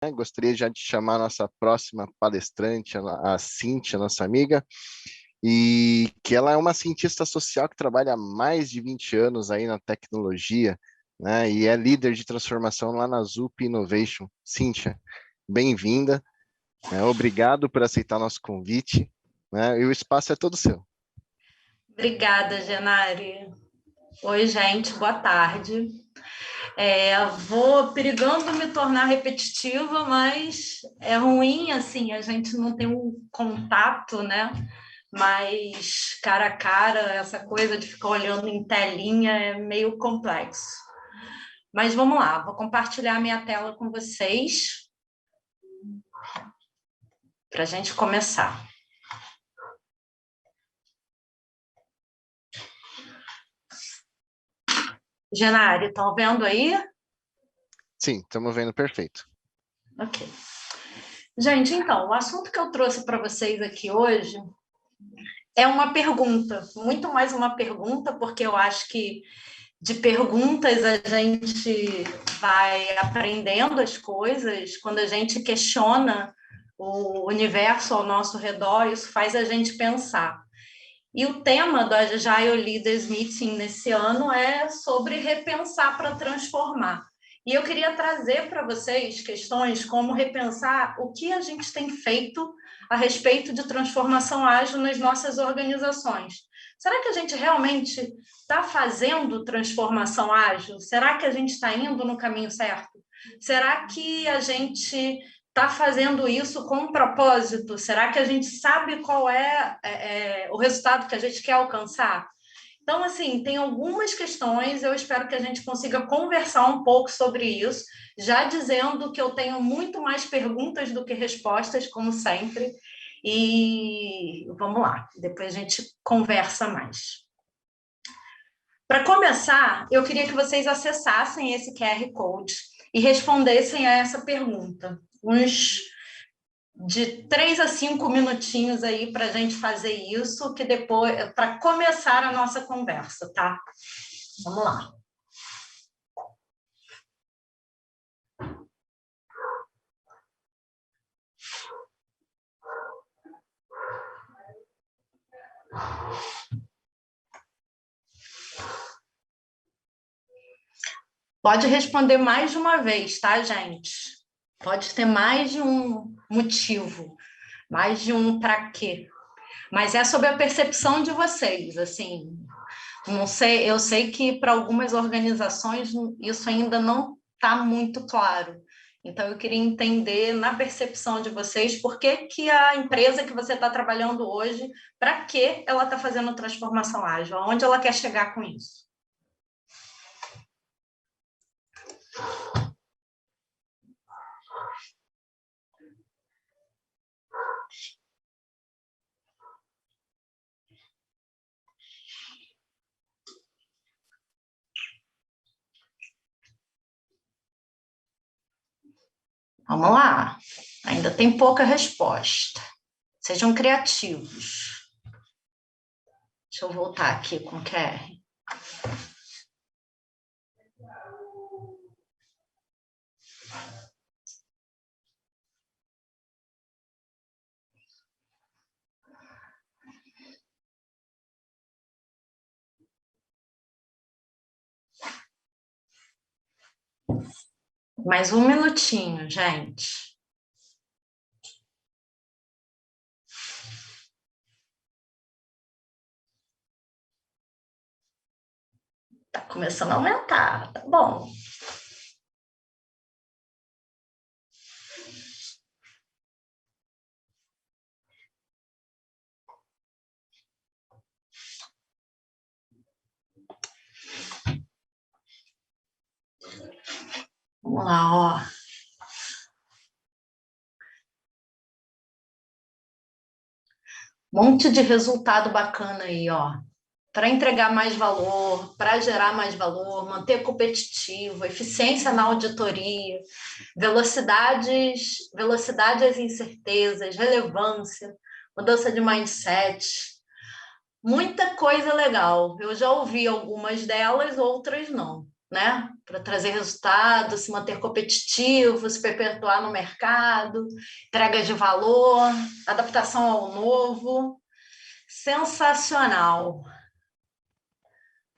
Gostaria já de chamar a nossa próxima palestrante, a Cíntia, nossa amiga, e que ela é uma cientista social que trabalha há mais de 20 anos aí na tecnologia, né, e é líder de transformação lá na Zup Innovation. Cíntia, bem-vinda, né, obrigado por aceitar nosso convite, né, e o espaço é todo seu. Obrigada, Genari. Oi, gente, boa tarde. Vou perigando me tornar repetitiva, mas é ruim, assim, a gente não tem um contato, né? Mas cara a cara, essa coisa de ficar olhando em telinha é meio complexo. Mas vamos lá, vou compartilhar minha tela com vocês para a gente começar. Genari, estão vendo aí? Sim, estamos vendo perfeito. Ok. Gente, então, o assunto que eu trouxe para vocês aqui hoje é uma pergunta, muito mais uma pergunta, porque eu acho que de perguntas a gente vai aprendendo as coisas, quando a gente questiona o universo ao nosso redor, isso faz a gente pensar. E o tema do Agile Leaders Meeting nesse ano é sobre repensar para transformar. E eu queria trazer para vocês questões como repensar o que a gente tem feito a respeito de transformação ágil nas nossas organizações. Será que a gente realmente está fazendo transformação ágil? Será que a gente está indo no caminho certo? Será que a gente está fazendo isso com um propósito? Será que a gente sabe qual é o resultado que a gente quer alcançar? Então, assim, tem algumas questões, eu espero que a gente consiga conversar um pouco sobre isso, já dizendo que eu tenho muito mais perguntas do que respostas, como sempre, e vamos lá, depois a gente conversa mais. Para começar, eu queria que vocês acessassem esse QR Code e respondessem a essa pergunta. Uns de 3 a 5 minutinhos aí para a gente fazer isso, que depois, para começar a nossa conversa, tá? Vamos lá. Pode responder mais de uma vez, tá, gente? Pode ter mais de um motivo, mais de um para quê. Mas é sobre a percepção de vocês, assim. Não sei, eu sei que para algumas organizações isso ainda não está muito claro. Então, eu queria entender na percepção de vocês por que, que a empresa que você está trabalhando hoje, para que ela está fazendo transformação ágil? Aonde ela quer chegar com isso? Vamos lá. Ainda tem pouca resposta. Sejam criativos. Deixa eu voltar aqui com o QR. Mais um minutinho, gente. Tá começando a aumentar, tá bom. Vamos lá, ó. Monte de resultado bacana aí, ó. Para entregar mais valor, para gerar mais valor, manter competitivo, eficiência na auditoria, velocidade às incertezas, relevância, mudança de mindset. Muita coisa legal. Eu já ouvi algumas delas, outras não. né? Para trazer resultado, se manter competitivo, se perpetuar no mercado, entrega de valor, adaptação ao novo. Sensacional!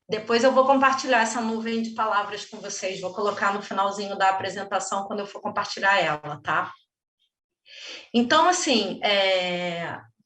Depois eu vou compartilhar essa nuvem de palavras com vocês, vou colocar no finalzinho da apresentação quando eu for compartilhar ela, tá? Então, assim,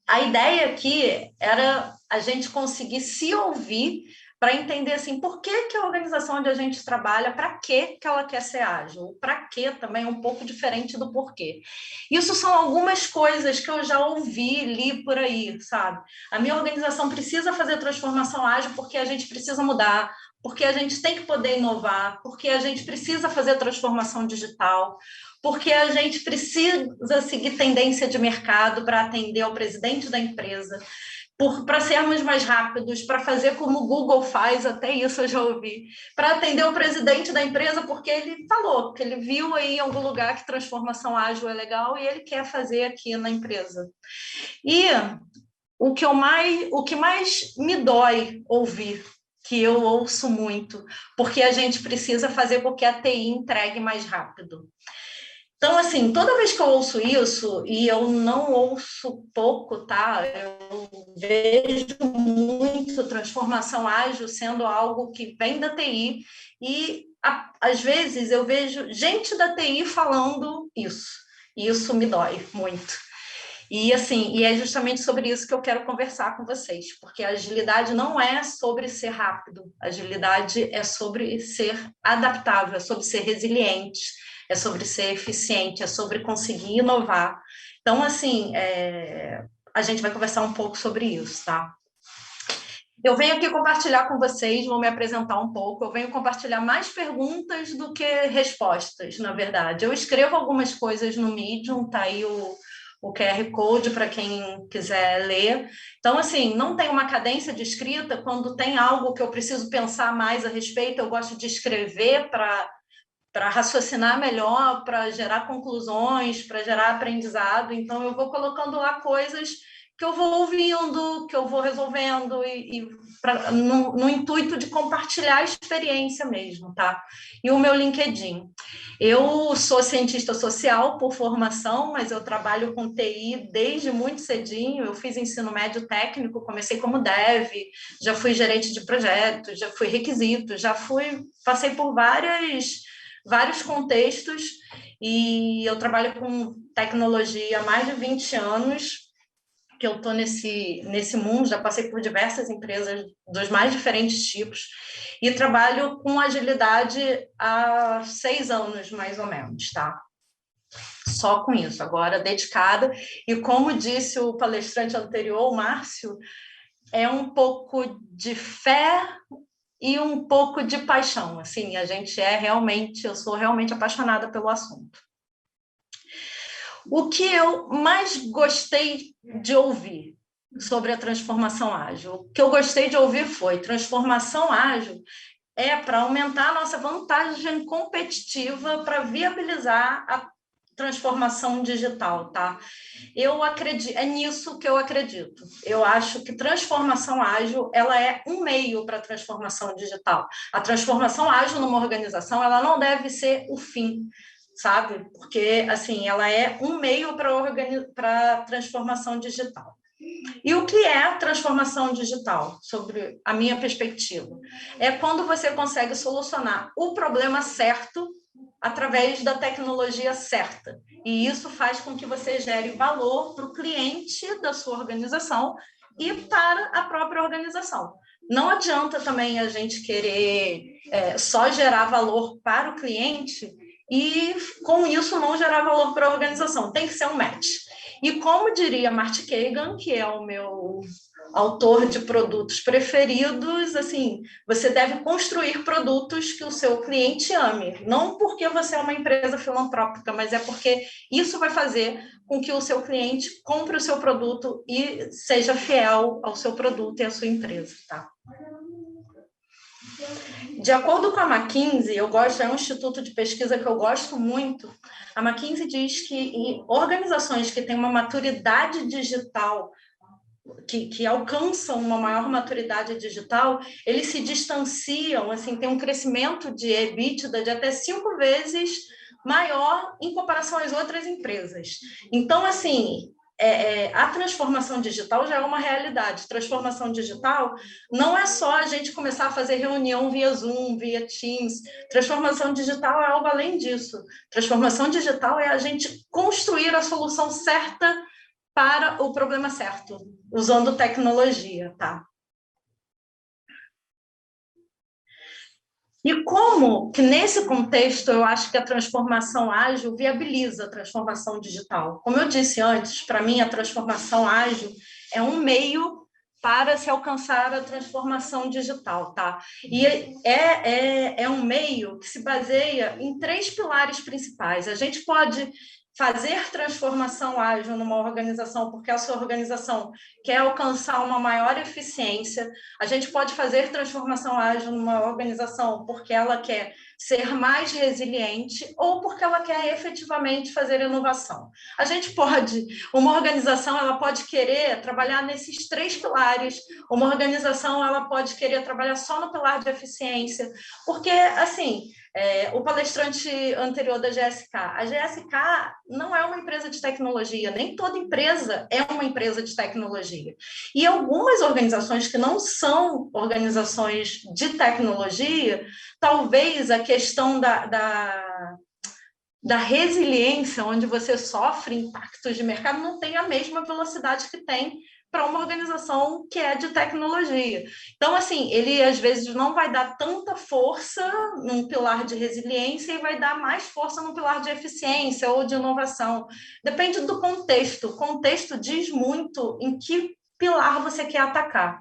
a ideia aqui era a gente conseguir se ouvir para entender assim, por que a organização onde a gente trabalha, para que ela quer ser ágil, para que também é um pouco diferente do porquê. Isso são algumas coisas que eu já ouvi, li por aí, sabe? A minha organização precisa fazer transformação ágil porque a gente precisa mudar, porque a gente tem que poder inovar, porque a gente precisa fazer transformação digital, porque a gente precisa seguir tendência de mercado para atender ao presidente da empresa, para sermos mais rápidos, para fazer como o Google faz, até isso eu já ouvi, para atender o presidente da empresa, porque ele falou, que ele viu aí em algum lugar que transformação ágil é legal e ele quer fazer aqui na empresa. E o que mais me dói ouvir, que eu ouço muito, porque a gente precisa fazer com que a TI entregue mais rápido. Então, assim, toda vez que eu ouço isso, e eu não ouço pouco, tá? Eu vejo muito transformação ágil sendo algo que vem da TI, e às vezes eu vejo gente da TI falando isso, e isso me dói muito. E assim, e é justamente sobre isso que eu quero conversar com vocês, porque a agilidade não é sobre ser rápido, a agilidade é sobre ser adaptável, é sobre ser resiliente, é sobre ser eficiente, é sobre conseguir inovar. Então, assim, a gente vai conversar um pouco sobre isso, tá? Eu venho aqui compartilhar com vocês, vou me apresentar um pouco, eu venho compartilhar mais perguntas do que respostas, na verdade. Eu escrevo algumas coisas no Medium, tá aí o QR Code para quem quiser ler. Então, assim, não tem uma cadência de escrita, quando tem algo que eu preciso pensar mais a respeito, eu gosto de escrever para raciocinar melhor, para gerar conclusões, para gerar aprendizado. Então, eu vou colocando lá coisas que eu vou ouvindo, que eu vou resolvendo, no intuito de compartilhar a experiência mesmo, tá? E o meu LinkedIn. Eu sou cientista social por formação, mas eu trabalho com TI desde muito cedinho. Eu fiz ensino médio técnico, comecei como dev, já fui gerente de projetos, já fui requisito, passei por vários contextos, e eu trabalho com tecnologia há mais de 20 anos, que eu estou nesse mundo, já passei por diversas empresas dos mais diferentes tipos, e trabalho com agilidade há 6 anos, mais ou menos, tá? Só com isso, agora dedicada, e como disse o palestrante anterior, o Márcio, é um pouco de fé e um pouco de paixão, assim, eu sou realmente apaixonada pelo assunto. O que eu mais gostei de ouvir sobre a transformação ágil, o que eu gostei de ouvir foi: transformação ágil é para aumentar a nossa vantagem competitiva para viabilizar a transformação digital, tá? Eu acredito, é nisso que eu acredito. Eu acho que transformação ágil, ela é um meio para a transformação digital. A transformação ágil numa organização, ela não deve ser o fim, sabe? Porque, assim, ela é um meio para a transformação digital. E o que é transformação digital, sobre a minha perspectiva? É quando você consegue solucionar o problema certo através da tecnologia certa. E isso faz com que você gere valor para o cliente da sua organização e para a própria organização. Não adianta também a gente querer só gerar valor para o cliente e, com isso, não gerar valor para a organização. Tem que ser um match. E como diria Marty Kagan, que é o meu autor de produtos preferidos, assim, você deve construir produtos que o seu cliente ame, não porque você é uma empresa filantrópica, mas é porque isso vai fazer com que o seu cliente compre o seu produto e seja fiel ao seu produto e à sua empresa, tá? De acordo com a McKinsey, é um instituto de pesquisa que eu gosto muito. A McKinsey diz que em organizações que têm uma maturidade digital que alcançam uma maior maturidade digital, eles se distanciam, assim, tem um crescimento de EBITDA de até 5 vezes maior em comparação às outras empresas. Então, assim, a transformação digital já é uma realidade. Transformação digital não é só a gente começar a fazer reunião via Zoom, via Teams. Transformação digital é algo além disso. Transformação digital é a gente construir a solução certa para o problema certo, usando tecnologia, tá? E como que, nesse contexto, eu acho que a transformação ágil viabiliza a transformação digital? Como eu disse antes, para mim, a transformação ágil é um meio para se alcançar a transformação digital, tá? E é um meio que se baseia em 3 pilares principais. A gente pode fazer transformação ágil numa organização porque a sua organização quer alcançar uma maior eficiência. A gente pode fazer transformação ágil numa organização porque ela quer ser mais resiliente ou porque ela quer efetivamente fazer inovação. A gente pode, uma organização, ela pode querer trabalhar nesses 3 pilares, uma organização, ela pode querer trabalhar só no pilar de eficiência, porque, assim, o palestrante anterior da GSK, a GSK não é uma empresa de tecnologia, nem toda empresa é uma empresa de tecnologia. E algumas organizações que não são organizações de tecnologia, talvez a questão da resiliência, onde você sofre impactos de mercado, não tenha a mesma velocidade que tem para uma organização que é de tecnologia. Então, assim, ele às vezes não vai dar tanta força num pilar de resiliência e vai dar mais força num pilar de eficiência ou de inovação. Depende do contexto. O contexto diz muito em que pilar você quer atacar.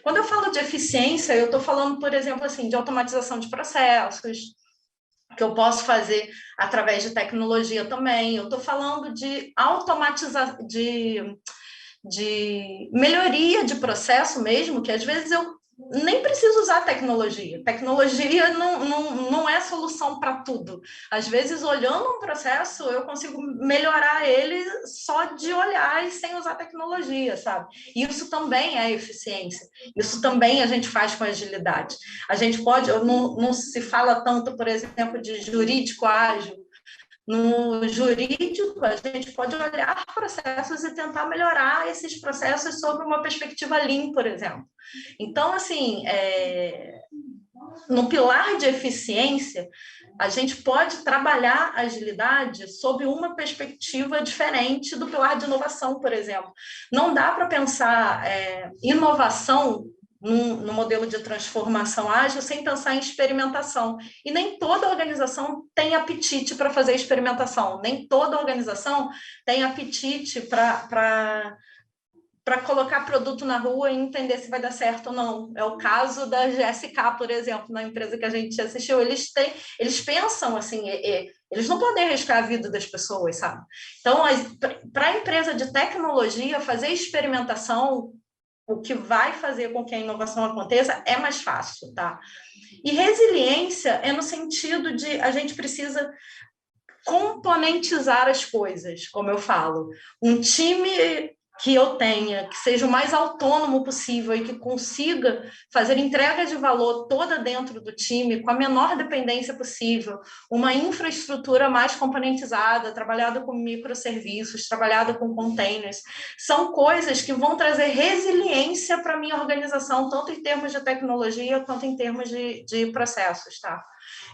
Quando eu falo de eficiência, eu estou falando, por exemplo, assim, de automatização de processos, que eu posso fazer através de tecnologia também. Eu estou falando de automatização, de melhoria de processo mesmo, que às vezes eu nem preciso usar tecnologia. Tecnologia não é solução para tudo. Às vezes, olhando um processo, eu consigo melhorar ele só de olhar e sem usar tecnologia, sabe? Isso também é eficiência. Isso também a gente faz com agilidade. A gente pode, não se fala tanto, por exemplo, de jurídico ágil. No jurídico, a gente pode olhar processos e tentar melhorar esses processos sob uma perspectiva Lean, por exemplo. Então, assim, no pilar de eficiência, a gente pode trabalhar a agilidade sob uma perspectiva diferente do pilar de inovação, por exemplo. Não dá para pensar inovação no modelo de transformação ágil sem pensar em experimentação. E nem toda organização tem apetite para fazer experimentação, nem toda organização tem apetite para colocar produto na rua e entender se vai dar certo ou não. É o caso da GSK, por exemplo, na empresa que a gente assistiu. Eles pensam assim, eles não podem arriscar a vida das pessoas, sabe? Então, para a empresa de tecnologia, fazer experimentação, o que vai fazer com que a inovação aconteça é mais fácil, tá? E resiliência é no sentido de a gente precisa componentizar as coisas, como eu falo. Um time que eu tenha, que seja o mais autônomo possível e que consiga fazer entrega de valor toda dentro do time, com a menor dependência possível, uma infraestrutura mais componentizada, trabalhada com microserviços, trabalhada com containers, são coisas que vão trazer resiliência para a minha organização, tanto em termos de tecnologia quanto em termos de processos, tá?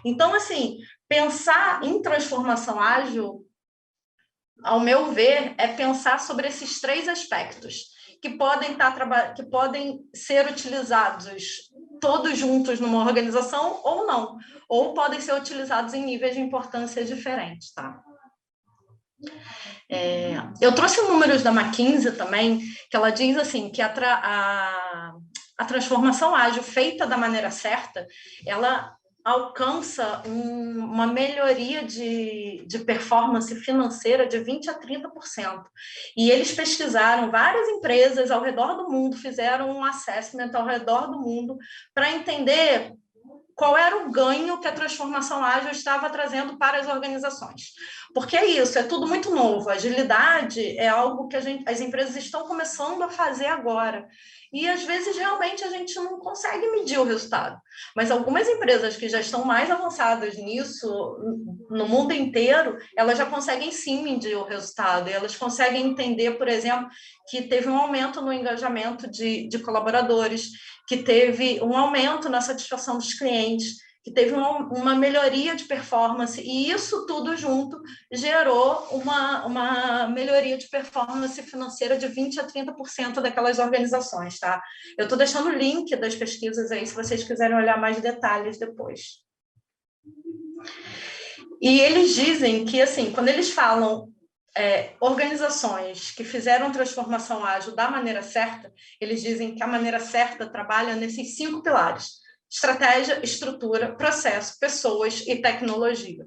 Então, assim, pensar em transformação ágil, ao meu ver, é pensar sobre esses 3 aspectos que podem ser utilizados todos juntos numa organização ou não, ou podem ser utilizados em níveis de importância diferentes, tá? Eu trouxe números da McKinsey também, que ela diz assim, que a transformação ágil feita da maneira certa, ela alcança uma melhoria de performance financeira de 20% a 30%. E eles pesquisaram várias empresas ao redor do mundo, fizeram um assessment ao redor do mundo para entender qual era o ganho que a transformação ágil estava trazendo para as organizações. Porque é isso, é tudo muito novo. A agilidade é algo que as empresas estão começando a fazer agora. E, às vezes, realmente, a gente não consegue medir o resultado. Mas algumas empresas que já estão mais avançadas nisso, no mundo inteiro, elas já conseguem sim medir o resultado. E elas conseguem entender, por exemplo, que teve um aumento no engajamento de colaboradores, que teve um aumento na satisfação dos clientes, que teve uma melhoria de performance, e isso tudo junto gerou uma melhoria de performance financeira de 20% a 30% daquelas organizações, tá? Eu estou deixando o link das pesquisas aí, se vocês quiserem olhar mais detalhes depois. E eles dizem que, assim, quando eles falam organizações que fizeram transformação ágil da maneira certa, eles dizem que a maneira certa trabalha nesses 5 pilares: estratégia, estrutura, processo, pessoas e tecnologia.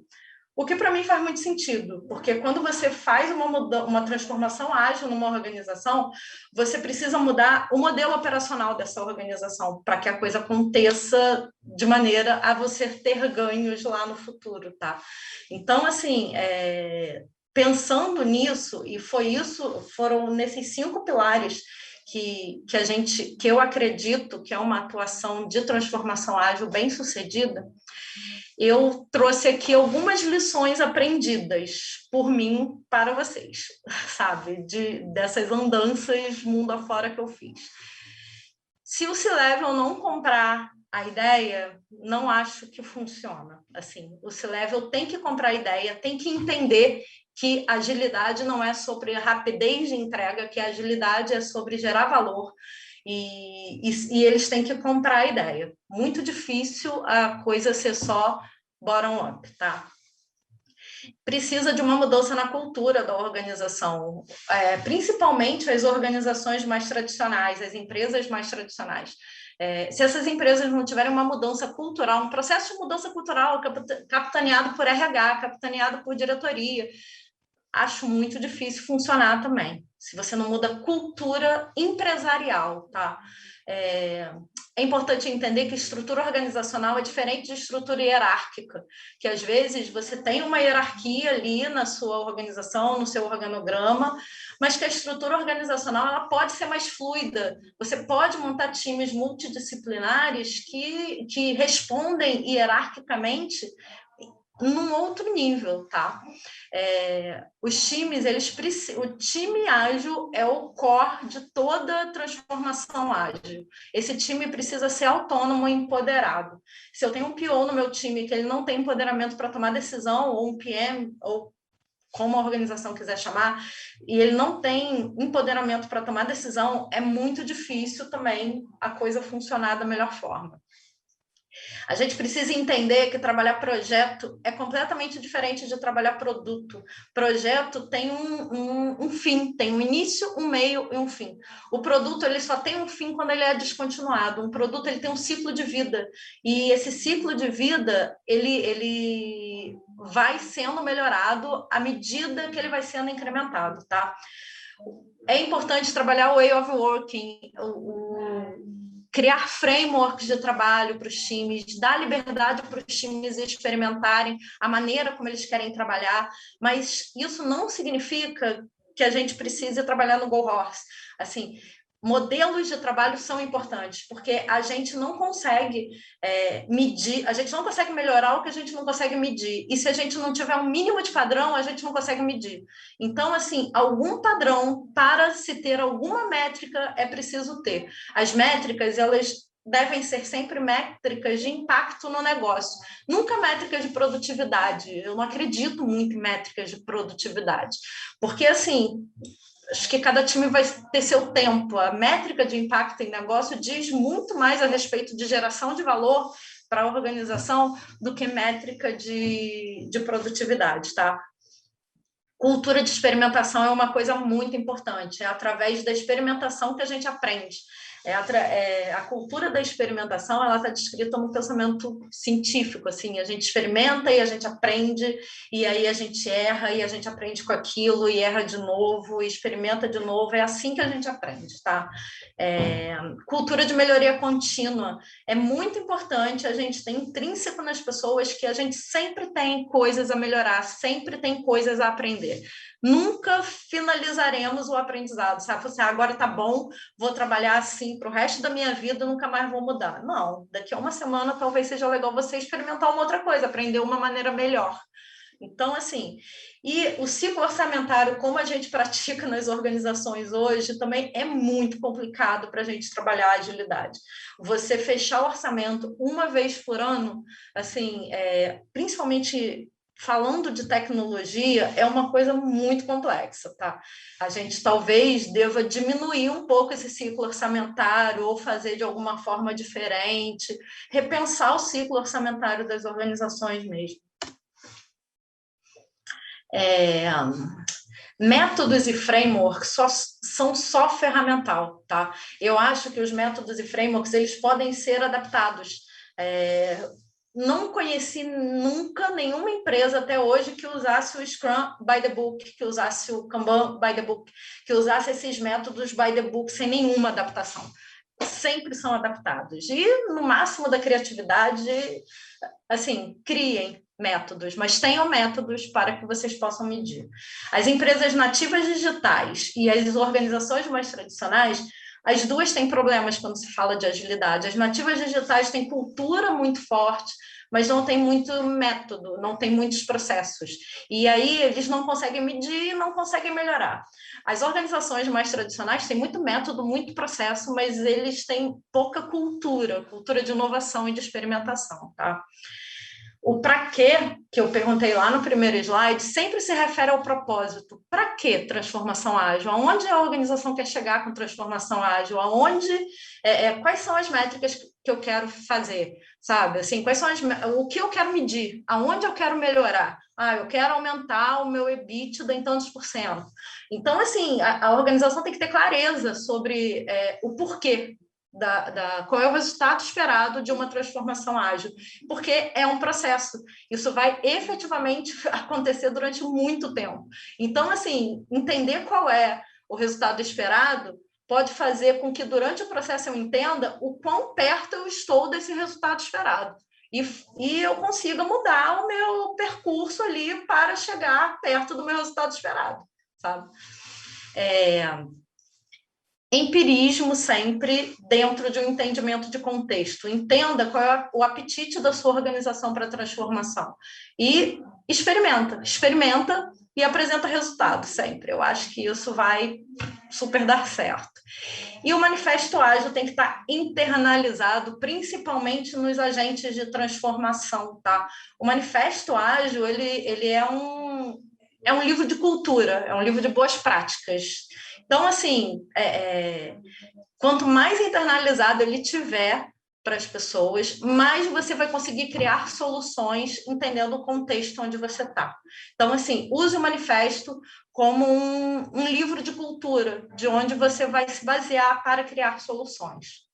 O que para mim faz muito sentido, porque quando você faz uma transformação ágil numa organização, você precisa mudar o modelo operacional dessa organização para que a coisa aconteça de maneira a você ter ganhos lá no futuro, tá? Então, assim, pensando nisso, e foram nesses 5 pilares que eu acredito que é uma atuação de transformação ágil bem sucedida, eu trouxe aqui algumas lições aprendidas por mim para vocês, sabe? Dessas andanças mundo afora que eu fiz. Se o C-Level não comprar a ideia, não acho que funciona. Assim, o C-Level tem que comprar a ideia, tem que entender que agilidade não é sobre rapidez de entrega, que a agilidade é sobre gerar valor, e eles têm que comprar a ideia. Muito difícil a coisa ser só bottom-up, tá? Precisa de uma mudança na cultura da organização, principalmente as organizações mais tradicionais, as empresas mais tradicionais. Se essas empresas não tiverem uma mudança cultural, um processo de mudança cultural capitaneado por RH, capitaneado por diretoria, acho muito difícil funcionar também, se você não muda cultura empresarial, tá? É importante entender que estrutura organizacional é diferente de estrutura hierárquica, que às vezes você tem uma hierarquia ali na sua organização, no seu organograma, mas que a estrutura organizacional ela pode ser mais fluida. Você pode montar times multidisciplinares que respondem hierarquicamente num outro nível, tá? Os times, o time ágil é o core de toda transformação ágil. Esse time precisa ser autônomo e empoderado. Se eu tenho um PO no meu time que ele não tem empoderamento para tomar decisão, ou um PM, ou como a organização quiser chamar, e ele não tem empoderamento para tomar decisão, é muito difícil também a coisa funcionar da melhor forma. A gente precisa entender que trabalhar projeto é completamente diferente de trabalhar produto. Projeto tem um fim, tem um início, um meio e um fim. O produto ele só tem um fim quando ele é descontinuado. Um produto ele tem um ciclo de vida. E esse ciclo de vida, ele vai sendo melhorado à medida que ele vai sendo incrementado, tá? É importante trabalhar o way of working, criar frameworks de trabalho para os times, dar liberdade para os times experimentarem a maneira como eles querem trabalhar, mas isso não significa que a gente precise trabalhar no Go Horse. Assim, modelos de trabalho são importantes, porque a gente não consegue medir, a gente não consegue melhorar o que a gente não consegue medir. E se a gente não tiver um mínimo de padrão, a gente não consegue medir. Então, assim, algum padrão para se ter alguma métrica é preciso ter. As métricas, elas devem ser sempre métricas de impacto no negócio, nunca métricas de produtividade. Eu não acredito muito em métricas de produtividade, porque, assim, acho que cada time vai ter seu tempo. A métrica de impacto em negócio diz muito mais a respeito de geração de valor para a organização do que métrica de produtividade, tá? Cultura de experimentação é uma coisa muito importante. É através da experimentação que a gente aprende. A cultura da experimentação, ela está descrita no pensamento científico, assim, a gente experimenta e a gente aprende, e aí a gente erra e a gente aprende com aquilo, e erra de novo, e experimenta de novo, é assim que a gente aprende, tá? Cultura de melhoria contínua, é muito importante, a gente tem intrínseco nas pessoas que a gente sempre tem coisas a melhorar, sempre tem coisas a aprender. Nunca finalizaremos o aprendizado, sabe? Você, agora tá bom, vou trabalhar assim para o resto da minha vida, nunca mais vou mudar. Não, daqui a uma semana talvez seja legal você experimentar uma outra coisa, aprender uma maneira melhor. Então, assim, e o ciclo orçamentário, como a gente pratica nas organizações hoje, também é muito complicado para a gente trabalhar a agilidade. Você fechar o orçamento uma vez por ano, assim, principalmente falando de tecnologia, é uma coisa muito complexa, tá? A gente talvez deva diminuir um pouco esse ciclo orçamentário ou fazer de alguma forma diferente, repensar o ciclo orçamentário das organizações mesmo. Métodos e frameworks são só ferramental, tá? Eu acho que os métodos e frameworks, eles podem ser adaptados. Não conheci nunca nenhuma empresa até hoje que usasse o Scrum by the Book, que usasse o Kanban by the Book, que usasse esses métodos by the book sem nenhuma adaptação. Sempre são adaptados. E, no máximo da criatividade, assim, criem métodos, mas tenham métodos para que vocês possam medir. As empresas nativas digitais e as organizações mais tradicionais, as duas têm problemas quando se fala de agilidade. As nativas digitais têm cultura muito forte, mas não tem muito método, não tem muitos processos. E aí eles não conseguem medir, não conseguem melhorar. As organizações mais tradicionais têm muito método, muito processo, mas eles têm pouca cultura de inovação e de experimentação, tá? O para quê, que eu perguntei lá no primeiro slide, sempre se refere ao propósito. Para que transformação ágil? Aonde a organização quer chegar com transformação ágil? Quais são as métricas que eu quero fazer? Sabe? Assim, o que eu quero medir? Aonde eu quero melhorar? Eu quero aumentar o meu EBITDA em tantos %. Então, assim, a organização tem que ter clareza sobre o porquê. Qual é o resultado esperado de uma transformação ágil, porque é um processo, isso vai efetivamente acontecer durante muito tempo. Então, assim, entender qual é o resultado esperado pode fazer com que durante o processo eu entenda o quão perto eu estou desse resultado esperado. E eu consiga mudar o meu percurso ali para chegar perto do meu resultado esperado, sabe? Empirismo sempre dentro de um entendimento de contexto. Entenda qual é o apetite da sua organização para a transformação. E experimenta e apresenta resultado sempre. Eu acho que isso vai super dar certo. E o manifesto ágil tem que estar internalizado, principalmente nos agentes de transformação, tá? O manifesto ágil, ele é um livro de cultura, é um livro de boas práticas. Então, assim, quanto mais internalizado ele tiver para as pessoas, mais você vai conseguir criar soluções entendendo o contexto onde você está. Então, assim, use o manifesto como um livro de cultura, de onde você vai se basear para criar soluções.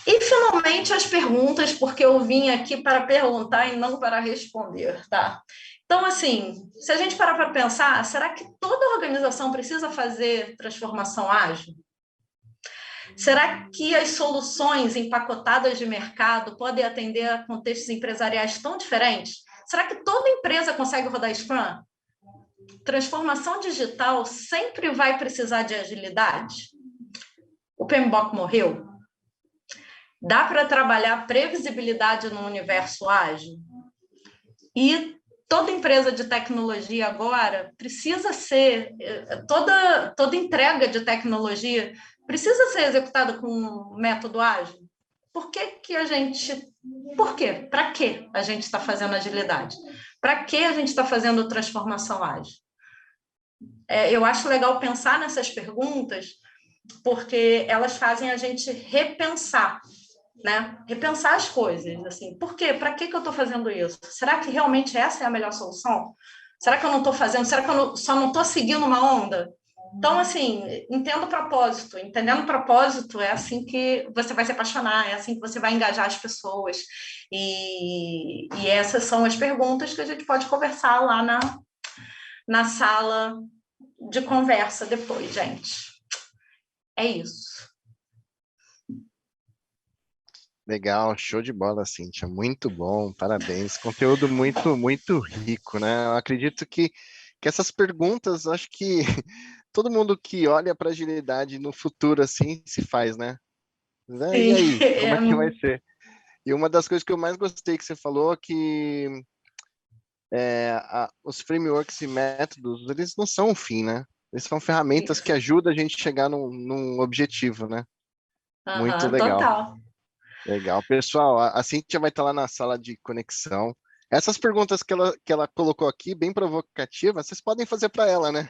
E, finalmente, as perguntas, porque eu vim aqui para perguntar e não para responder, tá? Então, assim, se a gente parar para pensar, será que toda organização precisa fazer transformação ágil? Será que as soluções empacotadas de mercado podem atender a contextos empresariais tão diferentes? Será que toda empresa consegue rodar Scrum? Transformação digital sempre vai precisar de agilidade? O PMBOK morreu? Dá para trabalhar previsibilidade no universo ágil? E toda empresa de tecnologia agora precisa ser, toda entrega de tecnologia precisa ser executada com método ágil? Por quê? Para que a gente está fazendo agilidade? Para que a gente está fazendo transformação ágil? Eu acho legal pensar nessas perguntas, porque elas fazem a gente repensar, né? Repensar as coisas, assim, por quê? Para que eu estou fazendo isso? Será que realmente essa é a melhor solução? Será que eu não estou fazendo? Será que eu só não estou seguindo uma onda? Então, assim, entenda o propósito. Entendendo o propósito, é assim que você vai se apaixonar, é assim que você vai engajar as pessoas. E essas são as perguntas que a gente pode conversar lá na sala de conversa depois, gente. É isso. Legal, show de bola, Cíntia. Muito bom, parabéns. Conteúdo muito, muito rico, né? Eu acredito que essas perguntas, acho que todo mundo que olha para a agilidade no futuro assim se faz, né? Né? E Sim, aí, como é que vai ser? E uma das coisas que eu mais gostei que você falou é que os frameworks e métodos, eles não são o fim, né? Eles são ferramentas que isso. ajudam a gente a chegar num objetivo, né? Muito Uhum, legal. total. Legal. Pessoal, a Cíntia vai estar lá na sala de conexão. Essas perguntas que ela colocou aqui, bem provocativas, vocês podem fazer para ela, né?